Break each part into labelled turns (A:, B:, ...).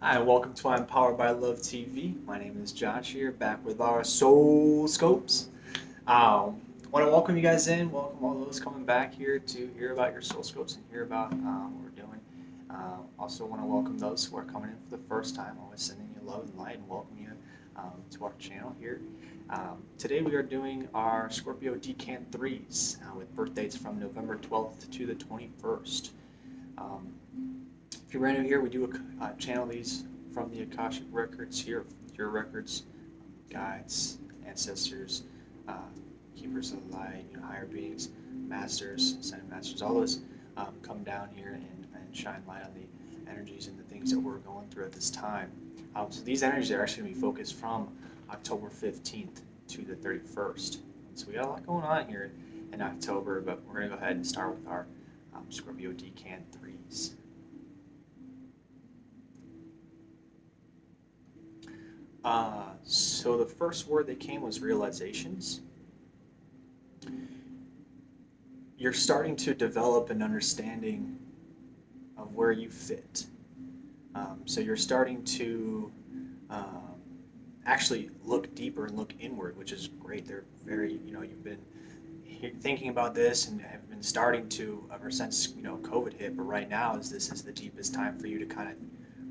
A: Hi, and welcome to I'm Powered by Love TV. My name is Josh here, back with our soul scopes. Want to welcome you guys in. Welcome all those coming back here to hear about your soul scopes and hear about what we're doing. Also want to welcome those who are coming in for the first time. Always sending you love and light and welcome you to our channel here. Today we are doing our Scorpio Decan 3s with birth dates from November 12th to the 21st. If you're brand new here, we do channel these from the Akashic records here, your records, guides, ancestors, keepers of the light, higher beings, masters, ascended masters, all those come down here and shine light on the energies and the things that we're going through at this time. So these energies are actually going to be focused from October 15th to the 31st. So we got a lot going on here in October, but we're going to go ahead and start with our Scorpio Decan 3s. So the first word that came was realizations. You're starting to develop an understanding of where you fit. So you're starting to actually look deeper and look inward, which is great. They're very, you've been thinking about this and have been starting to ever since, COVID hit, but right now this is the deepest time for you to kind of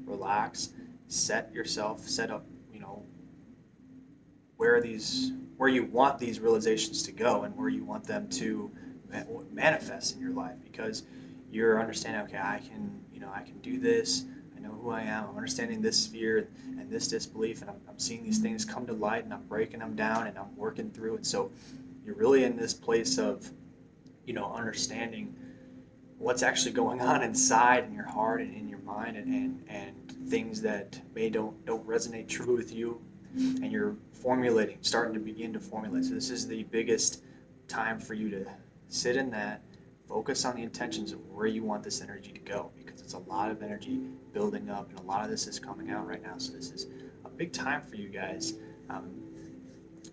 A: relax, set up where you want these realizations to go and where you want them to manifest in your life, because you're understanding, okay, I can do this. I know who I am. I'm understanding this fear and this disbelief, and I'm seeing these things come to light, and I'm breaking them down, and I'm working through it. So you're really in this place of, understanding what's actually going on inside in your heart and in your mind, and things that don't resonate true with you, and you're starting to begin to formulate. So this is the biggest time for you to sit in that, focus on the intentions of where you want this energy to go, because it's a lot of energy building up, and a lot of this is coming out right now. So this is a big time for you guys,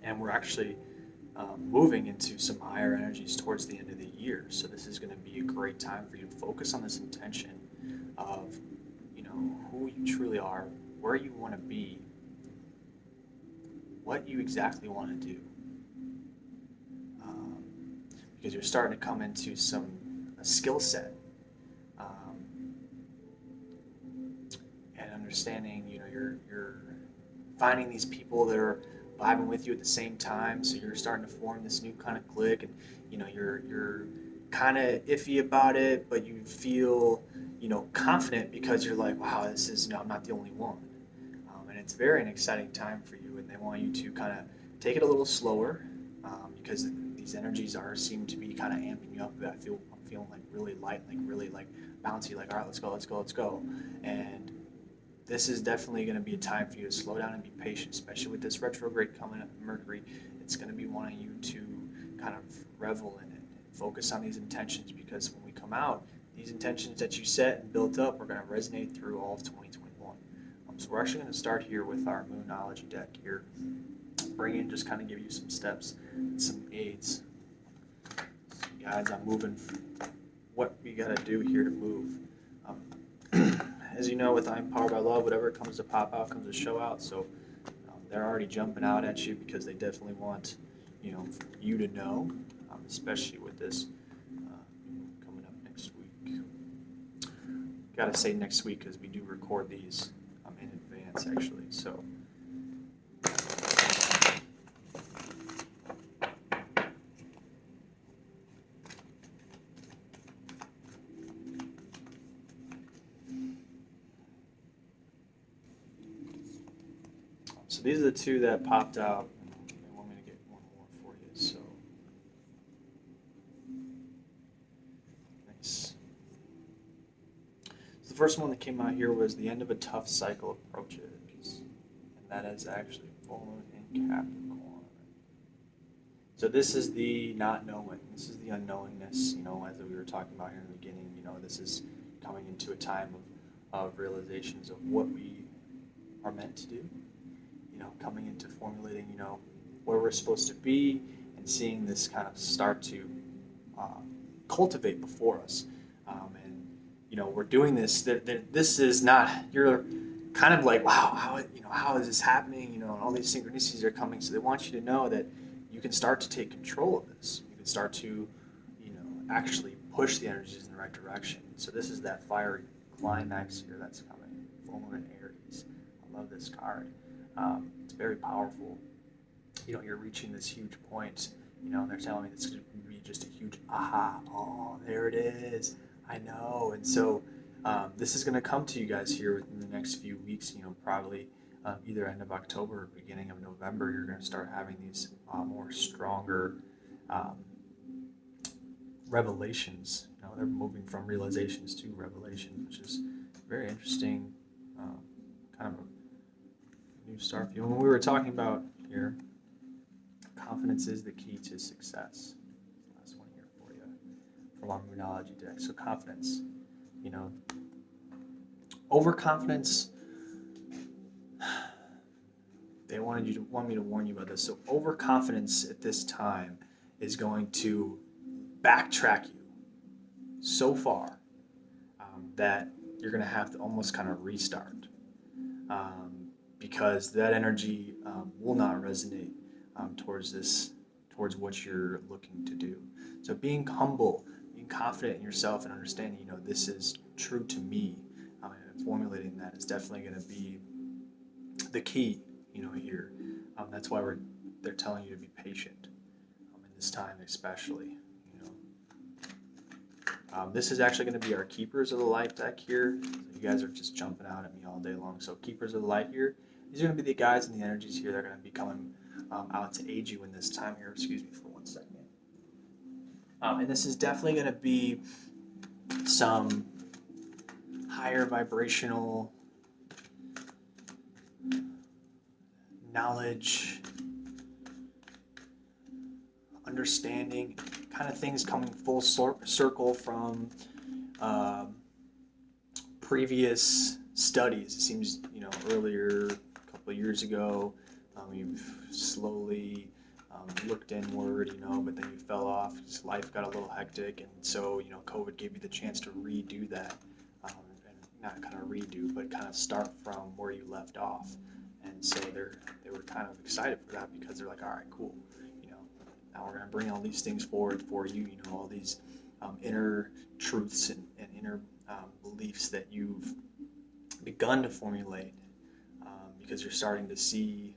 A: and we're actually moving into some higher energies towards the end of the year. So this is going to be a great time for you to focus on this intention of, who you truly are, where you want to be, what you exactly want to do, because you're starting to come into a skill set, and understanding. You're finding these people that are vibing with you at the same time. So you're starting to form this new kind of clique, and you're kind of iffy about it, but you feel confident, because you're like, wow, this is I'm not the only one. And it's very an exciting time for you, and they want you to kind of take it a little slower, because these energies seem to be kind of amping you up. I'm feeling like really light, like really like bouncy, like, all right, let's go. And this is definitely going to be a time for you to slow down and be patient, especially with this retrograde coming up, Mercury. It's going to be wanting you to kind of revel in it, focus on these intentions, because when we come out, these intentions that you set and built up are going to resonate through all of 2021. So we're actually going to start here with our Moonology deck here. Bring in, just kind of give you some steps, some aids, some guides on moving, what we got to do here to move. As you know, with I'm Powered by Love, whatever comes to pop out comes to show out. So they're already jumping out at you, because they definitely want you to know, especially with this coming up next week. Got to say next week, because we do record these in advance, actually. So these are the two that popped out. They want me to get one more for you. So nice. So the first one that came out here was the end of a tough cycle approaches, and that is actually full moon in Capricorn. So this is the not knowing. This is the unknowingness. As we were talking about here in the beginning. This is coming into a time of realizations of what we are meant to do. Coming into formulating, where we're supposed to be, and seeing this kind of start to cultivate before us. And we're doing this. This is not, you're kind of like, wow, how is this happening? And all these synchronicities are coming. So they want you to know that you can start to take control of this. You can start to, actually push the energies in the right direction. So this is that fiery climax here that's coming. Full moon in Aries. I love this card. It's very powerful. You're reaching this huge point. And they're telling me this could be just a huge aha. Oh, there it is. I know. And so this is going to come to you guys here within the next few weeks. Probably either end of October or beginning of November. You're going to start having these more stronger revelations. They're moving from realizations to revelations, which is very interesting. Kind of a new start for you. When we were talking about here, confidence is the key to success. Last one here for you from our Moonology deck. So confidence, overconfidence. They want me to warn you about this. So overconfidence at this time is going to backtrack you so far that you're going to have to almost kind of restart because that energy will not resonate towards what you're looking to do. So being humble, being confident in yourself, and understanding, this is true to me, and formulating that is definitely going to be the key, here. That's why they're telling you to be patient in this time, especially. This is actually going to be our Keepers of the Light deck here. So you guys are just jumping out at me all day long. So Keepers of the Light here. These are going to be the guys and the energies here that are going to be coming out to aid you in this time here. Excuse me for 1 second. And this is definitely going to be some higher vibrational knowledge, understanding, kind of things coming full circle from previous studies. It seems, earlier, a couple of years ago, you've slowly looked inward, but then you fell off because life got a little hectic, and so, COVID gave you the chance to redo that, and not kind of redo, but kind of start from where you left off. And so they were kind of excited for that because they're like, all right, cool. Now we're going to bring all these things forward for you, all these inner truths and inner beliefs that you've begun to formulate because you're starting to see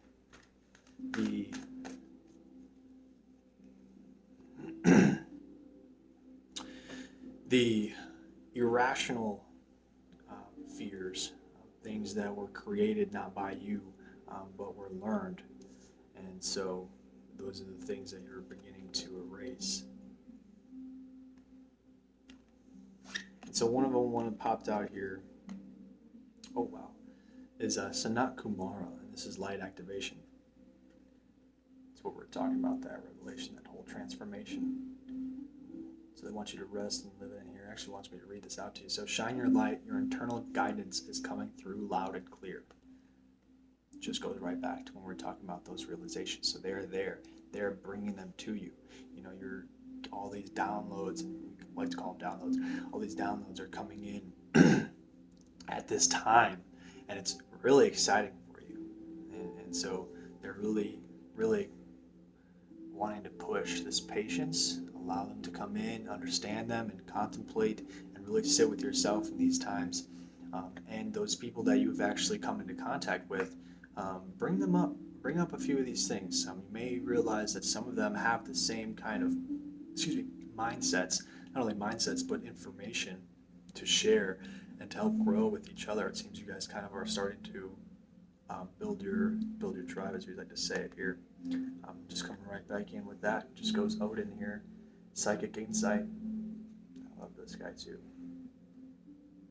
A: the irrational fears, things that were created not by you, but were learned. And so those are the things that you're beginning to erase. And so one of them, one that popped out here, oh wow, is Sanat Kumara, and this is light activation. That's what we're talking about, that revelation, that whole transformation. So they want you to rest and live in here. Actually wants me to read this out to you. So shine your light, your internal guidance is coming through loud and clear. It just goes right back to when we're talking about those realizations. So they're there. They're bringing them to you. You're all these downloads, and we like to call them downloads, all these downloads are coming in at this time, and it's really exciting for you. And so they're really, really wanting to push this patience, allow them to come in, understand them, and contemplate, and really sit with yourself in these times. And those people that you've actually come into contact with, bring them up. Bring up a few of these things. You may realize that some of them have the same kind of, mindsets, not only mindsets, but information to share and to help grow with each other. It seems you guys kind of are starting to build your tribe, as we like to say it here. Just coming right back in with that. Just goes Odin here. Psychic insight. I love this guy too.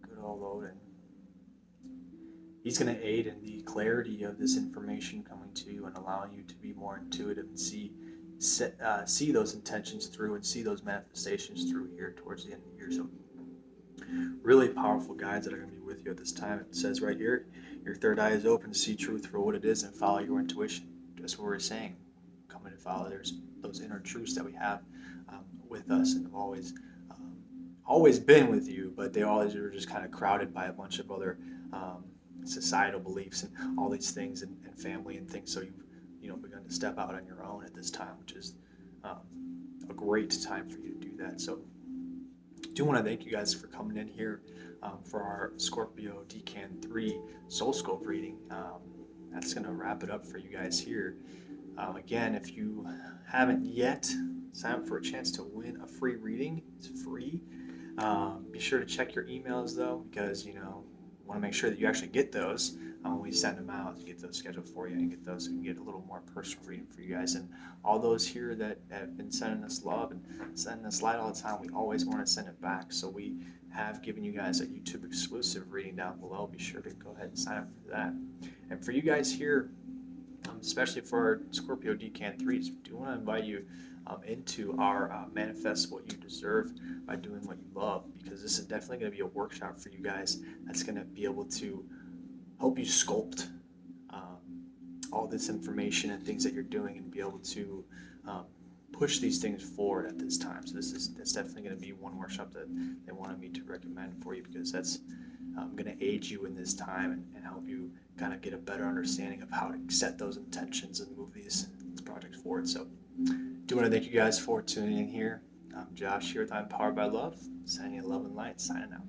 A: Good old Odin. He's going to aid in the clarity of this information coming to you and allowing you to be more intuitive and see those intentions through and see those manifestations through here towards the end of the year. So really powerful guides that are going to be with you at this time. It says right here, your third eye is open to see truth for what it is and follow your intuition. Just what we're saying. Come in and follow. There's those inner truths that we have with us and have always been with you, but they always are just kind of crowded by a bunch of other societal beliefs and all these things, and family and things. So you've begun to step out on your own at this time, which is a great time for you to do that. So I do want to thank you guys for coming in here for our Scorpio Decan 3 Soul Scope reading. That's going to wrap it up for you guys here. Again, if you haven't yet, sign up for a chance to win a free reading. It's free. Be sure to check your emails though, because want to make sure that you actually get those when we send them out, to get those scheduled for you and get those, and get a little more personal reading for you guys. And all those here that have been sending us love and sending us light all the time, we always want to send it back. So we have given you guys a YouTube exclusive reading down below. Be sure to go ahead and sign up for that. And for you guys here, especially for our Scorpio Decan 3s, we do want to invite you into our Manifest What You Deserve by Doing What You Love, because this is definitely going to be a workshop for you guys that's going to be able to help you sculpt all this information and things that you're doing, and be able to push these things forward at this time. So that's definitely going to be one workshop that they wanted me to recommend for you, because that's going to aid you in this time and help you kind of get a better understanding of how to set those intentions and move these projects forward. So do want to thank you guys for tuning in here. I'm Josh here with I'm Powered by Love, sending you love and light, signing out.